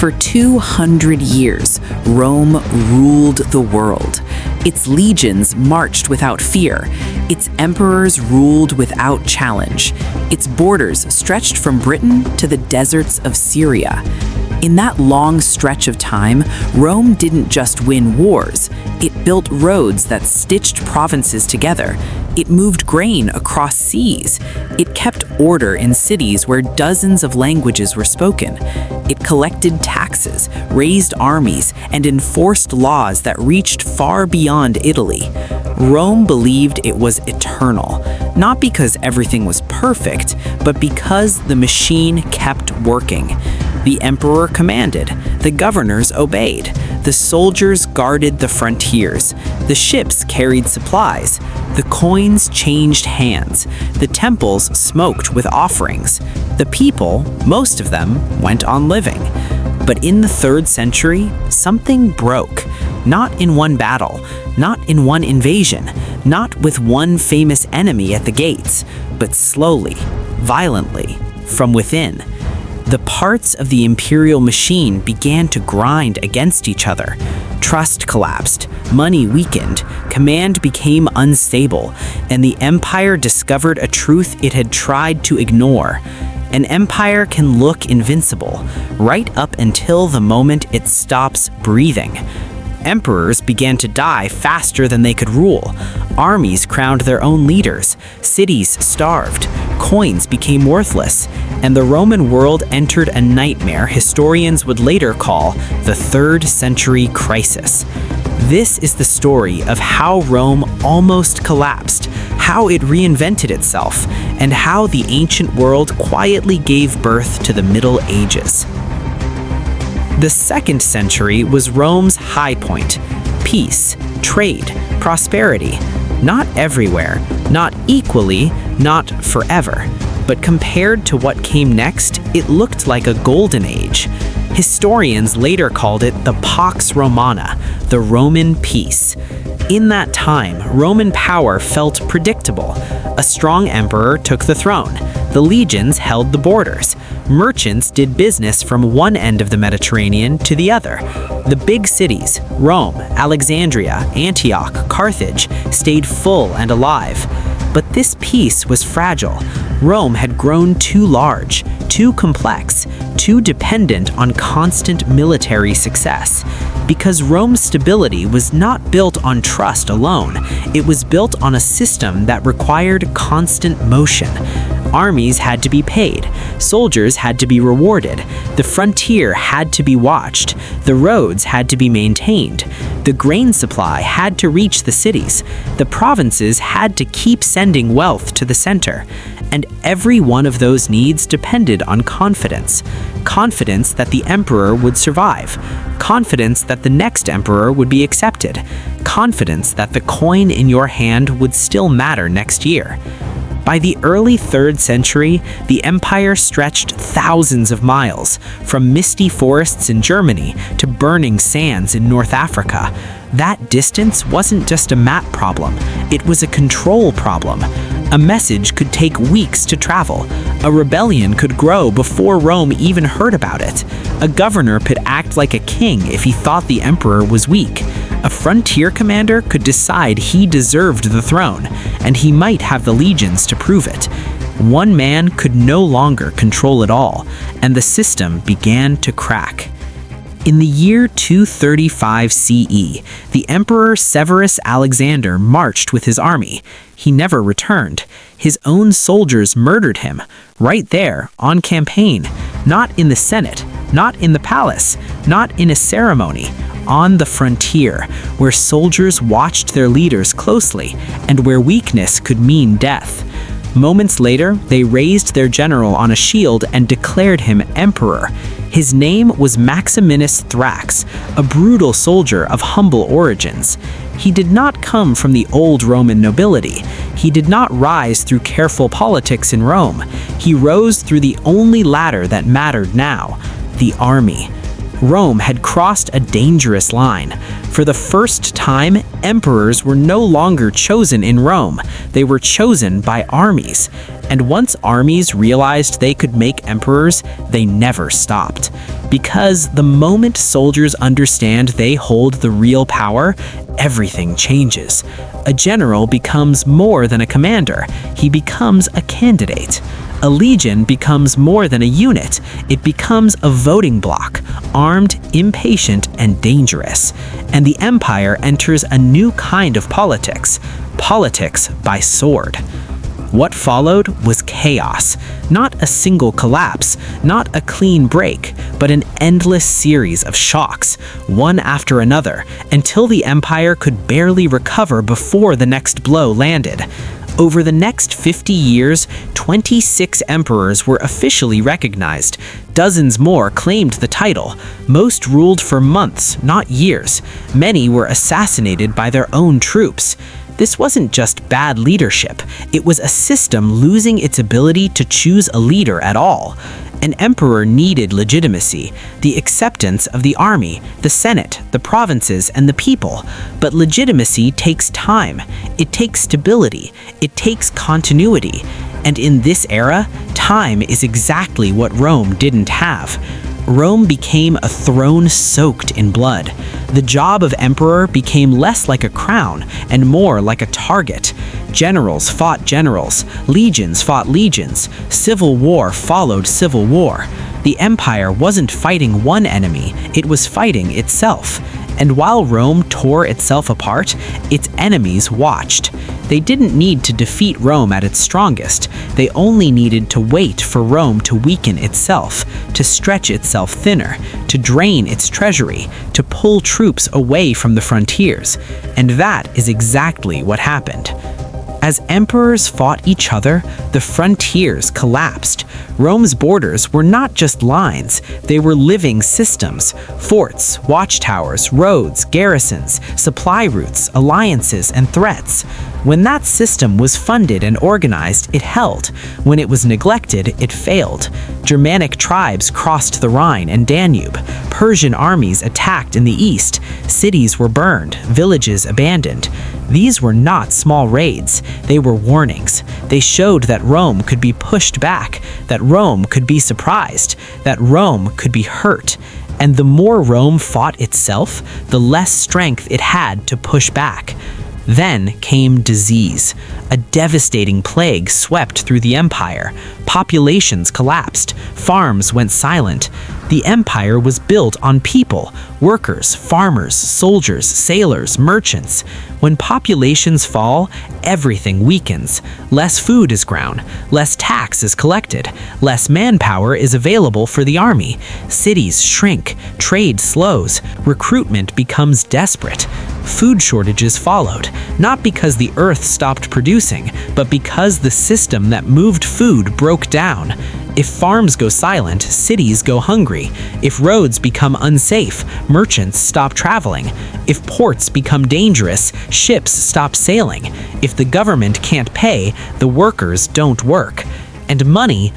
For 200 years, Rome ruled the world. Its legions marched without fear. Its emperors ruled without challenge. Its borders stretched from Britain to the deserts of Syria. In that long stretch of time, Rome didn't just win wars. It built roads that stitched provinces together. It moved grain across seas. It kept order in cities where dozens of languages were spoken. It collected taxes, raised armies, and enforced laws that reached far beyond Italy. Rome believed it was eternal, not because everything was perfect, but because the machine kept working. The emperor commanded, the governors obeyed, the soldiers guarded the frontiers, the ships carried supplies, the coins changed hands, the temples smoked with offerings. The people, most of them, went on living. But in the 3rd century, something broke. Not in one battle, not in one invasion, not with one famous enemy at the gates, but slowly, violently, from within. The parts of the imperial machine began to grind against each other. Trust collapsed, money weakened, command became unstable, and the empire discovered a truth it had tried to ignore. An empire can look invincible, right up until the moment it stops breathing. Emperors began to die faster than they could rule. Armies crowned their own leaders. Cities starved. Coins became worthless. And the Roman world entered a nightmare historians would later call the 3rd century crisis. This is the story of how Rome almost collapsed, how it reinvented itself, and how the ancient world quietly gave birth to the Middle Ages. The 2nd century was Rome's high point. Peace, trade, prosperity. Not everywhere, not equally, not forever. But compared to what came next, it looked like a golden age. Historians later called it the Pax Romana, the Roman peace. In that time, Roman power felt predictable. A strong emperor took the throne. The legions held the borders. Merchants did business from one end of the Mediterranean to the other. The big cities, Rome, Alexandria, Antioch, Carthage, stayed full and alive. But this peace was fragile. Rome had grown too large, too complex, too dependent on constant military success. Because Rome's stability was not built on trust alone, it was built on a system that required constant motion. Armies had to be paid, soldiers had to be rewarded, the frontier had to be watched, the roads had to be maintained, the grain supply had to reach the cities, the provinces had to keep sending wealth to the center, and every one of those needs depended on confidence. Confidence that the emperor would survive, confidence that the next emperor would be accepted, confidence that the coin in your hand would still matter next year. By the early 3rd century, the empire stretched thousands of miles, from misty forests in Germany to burning sands in North Africa. That distance wasn't just a map problem, it was a control problem. A message could take weeks to travel. A rebellion could grow before Rome even heard about it. A governor could act like a king if he thought the emperor was weak. A frontier commander could decide he deserved the throne, and he might have the legions to prove it. One man could no longer control it all, and the system began to crack. In the year 235 CE, the Emperor Severus Alexander marched with his army. He never returned. His own soldiers murdered him, right there, on campaign. Not in the Senate, not in the palace, not in a ceremony. On the frontier, where soldiers watched their leaders closely, and where weakness could mean death. Moments later, they raised their general on a shield and declared him emperor. His name was Maximinus Thrax, a brutal soldier of humble origins. He did not come from the old Roman nobility. He did not rise through careful politics in Rome. He rose through the only ladder that mattered now, the army. Rome had crossed a dangerous line. For the first time, emperors were no longer chosen in Rome. They were chosen by armies. And once armies realized they could make emperors, they never stopped. Because the moment soldiers understand they hold the real power, everything changes. A general becomes more than a commander. He becomes a candidate. A legion becomes more than a unit. It becomes a voting bloc, armed, impatient, and dangerous. And the empire enters a new kind of politics by sword. What followed was chaos. Not a single collapse, not a clean break, but an endless series of shocks, one after another, until the empire could barely recover before the next blow landed. Over the next 50 years, 26 emperors were officially recognized. Dozens more claimed the title. Most ruled for months, not years. Many were assassinated by their own troops. This wasn't just bad leadership. It was a system losing its ability to choose a leader at all. An emperor needed legitimacy, the acceptance of the army, the senate, the provinces, and the people. But legitimacy takes time. It takes stability. It takes continuity. And in this era, time is exactly what Rome didn't have. Rome became a throne soaked in blood. The job of emperor became less like a crown and more like a target. Generals fought generals, legions fought legions, civil war followed civil war. The empire wasn't fighting one enemy, it was fighting itself. And while Rome tore itself apart, its enemies watched. They didn't need to defeat Rome at its strongest. They only needed to wait for Rome to weaken itself, to stretch itself thinner, to drain its treasury, to pull troops away from the frontiers. And that is exactly what happened. As emperors fought each other, the frontiers collapsed. Rome's borders were not just lines, they were living systems. Forts, watchtowers, roads, garrisons, supply routes, alliances, and threats. When that system was funded and organized, it held. When it was neglected, it failed. Germanic tribes crossed the Rhine and Danube. Persian armies attacked in the east. Cities were burned, villages abandoned. These were not small raids. They were warnings. They showed that Rome could be pushed back, that Rome could be surprised, that Rome could be hurt. And the more Rome fought itself, the less strength it had to push back. Then came disease. A devastating plague swept through the empire. Populations collapsed. Farms went silent. The empire was built on people, workers, farmers, soldiers, sailors, merchants. When populations fall, everything weakens. Less food is ground, less tax is collected, less manpower is available for the army. Cities shrink, trade slows, recruitment becomes desperate. Food shortages followed, not because the earth stopped producing, but because the system that moved food broke down. If farms go silent, cities go hungry. If roads become unsafe, merchants stop traveling. If ports become dangerous, ships stop sailing. If the government can't pay, the workers don't work. And money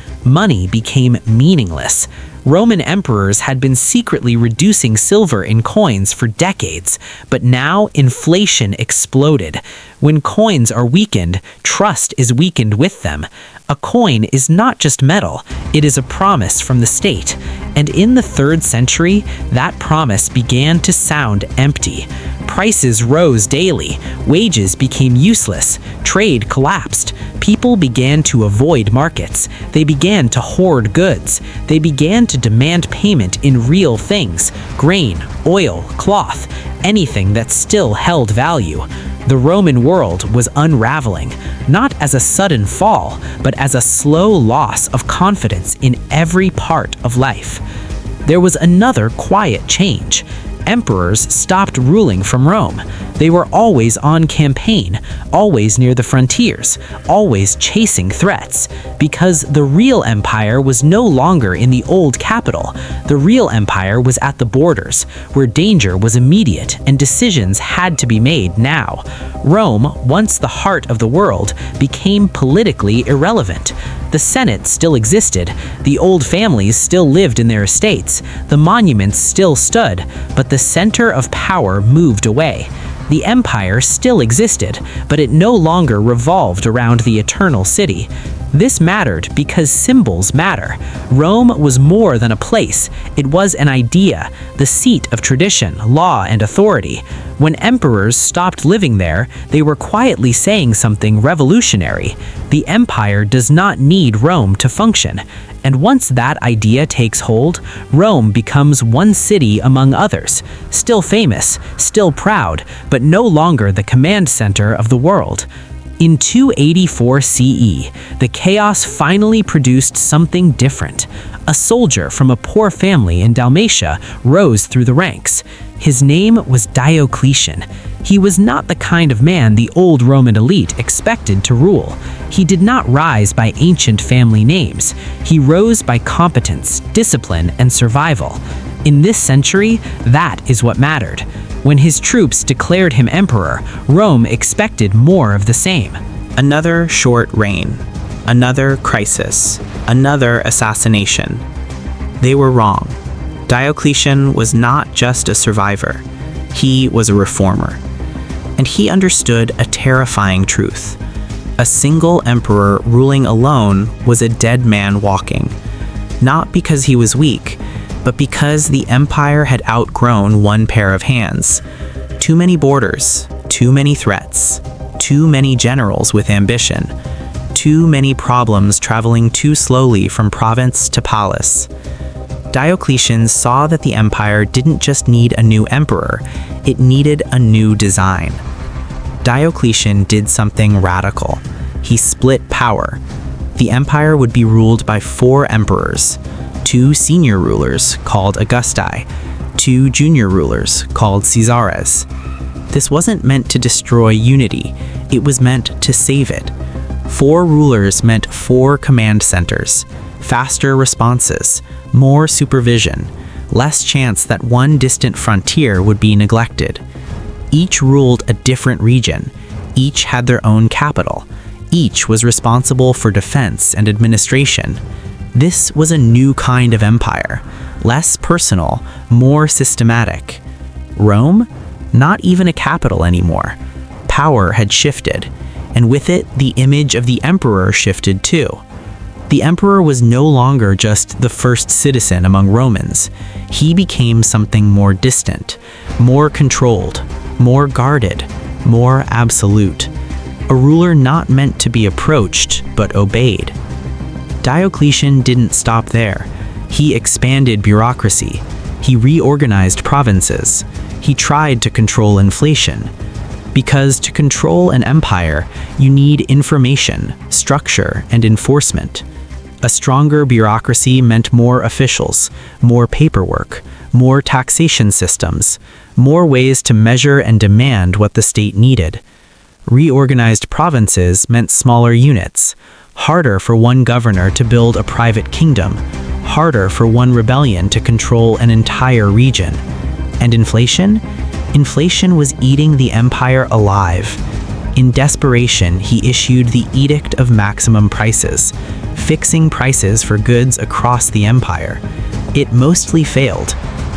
became meaningless. Roman emperors had been secretly reducing silver in coins for decades, but now inflation exploded. When coins are weakened, trust is weakened with them. A coin is not just metal, it is a promise from the state. And in the 3rd century, that promise began to sound empty. Prices rose daily, wages became useless, trade collapsed, people began to avoid markets, they began to hoard goods, they began to demand payment in real things, grain, oil, cloth, anything that still held value. The Roman world was unraveling, not as a sudden fall, but as a slow loss of confidence in every part of life. There was another quiet change. Emperors stopped ruling from Rome. They were always on campaign, always near the frontiers, always chasing threats, because the real empire was no longer in the old capital. The real empire was at the borders, where danger was immediate and decisions had to be made now. Rome, once the heart of the world, became politically irrelevant. The Senate still existed, the old families still lived in their estates, the monuments still stood, but the center of power moved away. The empire still existed, but it no longer revolved around the eternal city. This mattered because symbols matter. Rome was more than a place. It was an idea, the seat of tradition, law, and authority. When emperors stopped living there, they were quietly saying something revolutionary. The empire does not need Rome to function. And once that idea takes hold, Rome becomes one city among others, still famous, still proud, but no longer the command center of the world. In 284 CE, the chaos finally produced something different. A soldier from a poor family in Dalmatia rose through the ranks. His name was Diocletian. He was not the kind of man the old Roman elite expected to rule. He did not rise by ancient family names. He rose by competence, discipline, and survival. In this century, that is what mattered. When his troops declared him emperor, Rome expected more of the same. Another short reign, another crisis, another assassination. They were wrong. Diocletian was not just a survivor. He was a reformer. And he understood a terrifying truth. A single emperor ruling alone was a dead man walking. Not because he was weak, but because the empire had outgrown one pair of hands. Too many borders, too many threats, too many generals with ambition, too many problems traveling too slowly from province to palace. Diocletian saw that the empire didn't just need a new emperor, it needed a new design. Diocletian did something radical. He split power. The empire would be ruled by 4 emperors, 2 senior rulers called Augusti, 2 junior rulers called Caesares. This wasn't meant to destroy unity, it was meant to save it. 4 rulers meant 4 command centers, faster responses, more supervision, less chance that one distant frontier would be neglected. Each ruled a different region, each had their own capital, each was responsible for defense and administration. This was a new kind of empire, less personal, more systematic. Rome? Not even a capital anymore. Power had shifted, and with it, the image of the emperor shifted too. The emperor was no longer just the first citizen among Romans. He became something more distant, more controlled, more guarded, more absolute. A ruler not meant to be approached, but obeyed. Diocletian didn't stop there. He expanded bureaucracy. He reorganized provinces. He tried to control inflation. Because to control an empire, you need information, structure, and enforcement. A stronger bureaucracy meant more officials, more paperwork, more taxation systems, more ways to measure and demand what the state needed. Reorganized provinces meant smaller units, harder for one governor to build a private kingdom, harder for one rebellion to control an entire region. And inflation? Inflation was eating the empire alive. In desperation, he issued the Edict of Maximum Prices, fixing prices for goods across the empire. It mostly failed,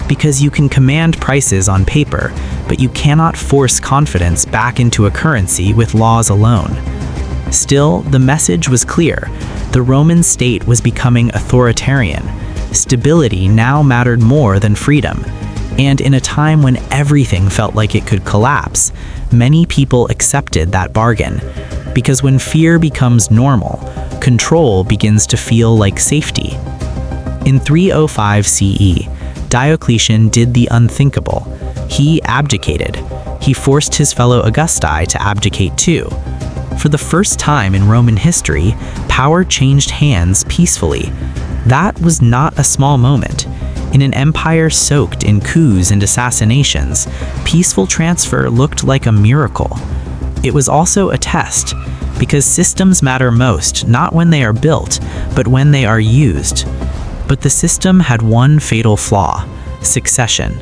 because you can command prices on paper, but you cannot force confidence back into a currency with laws alone. Still, the message was clear. The Roman state was becoming authoritarian. Stability now mattered more than freedom. And in a time when everything felt like it could collapse, many people accepted that bargain. Because when fear becomes normal, control begins to feel like safety. In 305 CE, Diocletian did the unthinkable. He abdicated. He forced his fellow Augusti to abdicate too. For the first time in Roman history, power changed hands peacefully. That was not a small moment. In an empire soaked in coups and assassinations, peaceful transfer looked like a miracle. It was also a test, because systems matter most not when they are built, but when they are used. But the system had one fatal flaw: succession.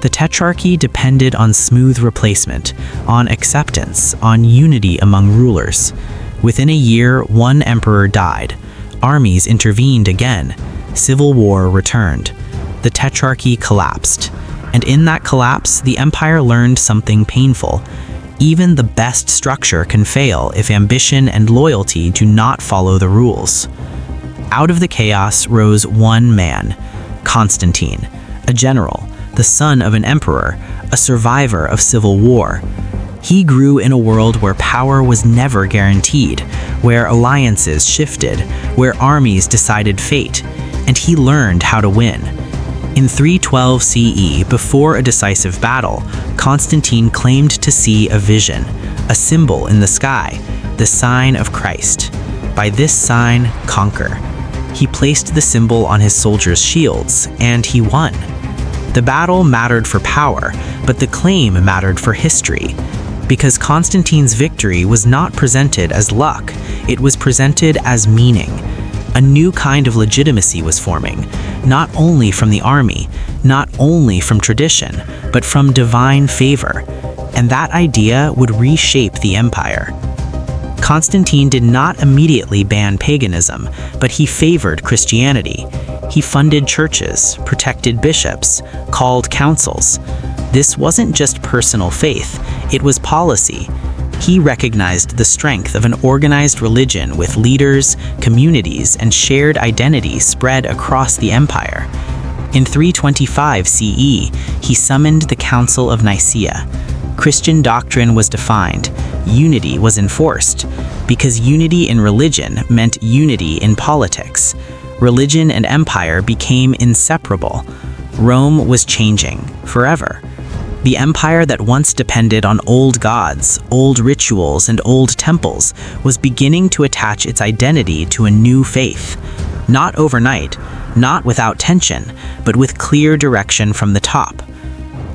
The Tetrarchy depended on smooth replacement, on acceptance, on unity among rulers. Within a year, one emperor died. Armies intervened again. Civil war returned. The Tetrarchy collapsed. And in that collapse, the empire learned something painful. Even the best structure can fail if ambition and loyalty do not follow the rules. Out of the chaos rose one man, Constantine, a general, the son of an emperor, a survivor of civil war. He grew in a world where power was never guaranteed, where alliances shifted, where armies decided fate, and he learned how to win. In 312 CE, before a decisive battle, Constantine claimed to see a vision, a symbol in the sky, the sign of Christ. By this sign, conquer. He placed the symbol on his soldiers' shields, and he won. The battle mattered for power, but the claim mattered for history. Because Constantine's victory was not presented as luck, it was presented as meaning. A new kind of legitimacy was forming, not only from the army, not only from tradition, but from divine favor. And that idea would reshape the empire. Constantine did not immediately ban paganism, but he favored Christianity. He funded churches, protected bishops, called councils. This wasn't just personal faith, it was policy. He recognized the strength of an organized religion with leaders, communities, and shared identity spread across the empire. In 325 CE, he summoned the Council of Nicaea. Christian doctrine was defined, unity was enforced, because unity in religion meant unity in politics. Religion and empire became inseparable. Rome was changing forever. The empire that once depended on old gods, old rituals, and old temples was beginning to attach its identity to a new faith. Not overnight, not without tension, but with clear direction from the top.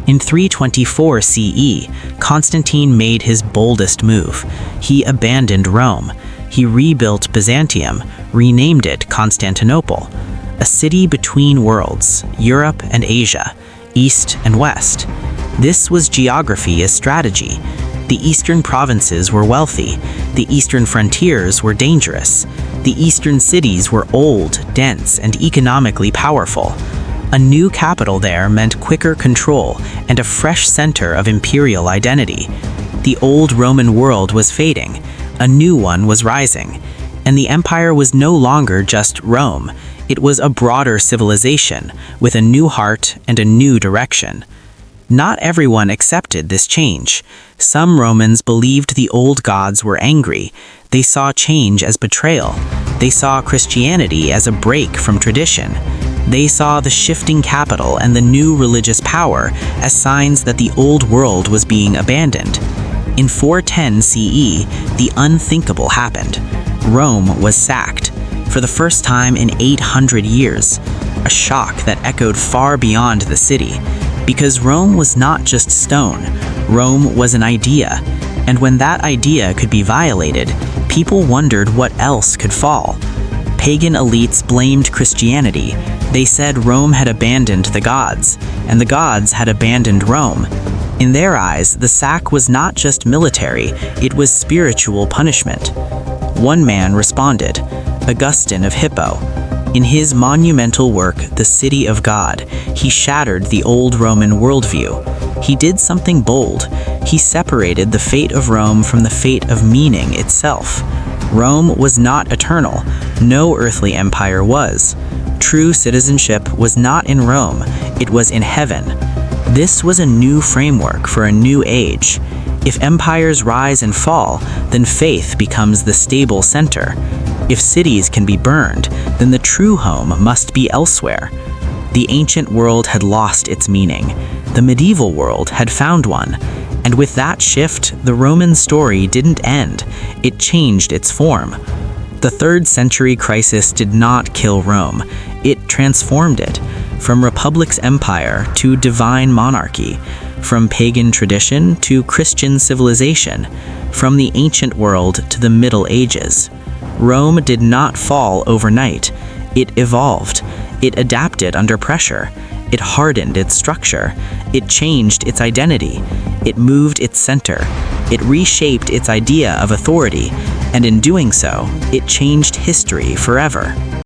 In 324 CE, Constantine made his boldest move. He abandoned Rome. He rebuilt Byzantium, renamed it Constantinople, a city between worlds, Europe and Asia, East and West. This was geography as strategy. The eastern provinces were wealthy. The eastern frontiers were dangerous. The eastern cities were old, dense, and economically powerful. A new capital there meant quicker control and a fresh center of imperial identity. The old Roman world was fading. A new one was rising. And the empire was no longer just Rome. It was a broader civilization with a new heart and a new direction. Not everyone accepted this change. Some Romans believed the old gods were angry. They saw change as betrayal. They saw Christianity as a break from tradition. They saw the shifting capital and the new religious power as signs that the old world was being abandoned. In 410 CE, the unthinkable happened. Rome was sacked. For the first time in 800 years, a shock that echoed far beyond the city. Because Rome was not just stone, Rome was an idea. And when that idea could be violated, people wondered what else could fall. Pagan elites blamed Christianity. They said Rome had abandoned the gods, and the gods had abandoned Rome. In their eyes, the sack was not just military, it was spiritual punishment. One man responded, Augustine of Hippo. In his monumental work, The City of God, he shattered the old Roman worldview. He did something bold. He separated the fate of Rome from the fate of meaning itself. Rome was not eternal. No earthly empire was. True citizenship was not in Rome, it was in heaven. This was a new framework for a new age. If empires rise and fall, then faith becomes the stable center. If cities can be burned, then the true home must be elsewhere. The ancient world had lost its meaning. The medieval world had found one. And with that shift, the Roman story didn't end. It changed its form. The 3rd century crisis did not kill Rome. It transformed it. From republic's empire to divine monarchy. From pagan tradition to Christian civilization. From the ancient world to the Middle Ages. Rome did not fall overnight. It evolved. It adapted under pressure. It hardened its structure. It changed its identity. It moved its center. It reshaped its idea of authority. And in doing so, it changed history forever.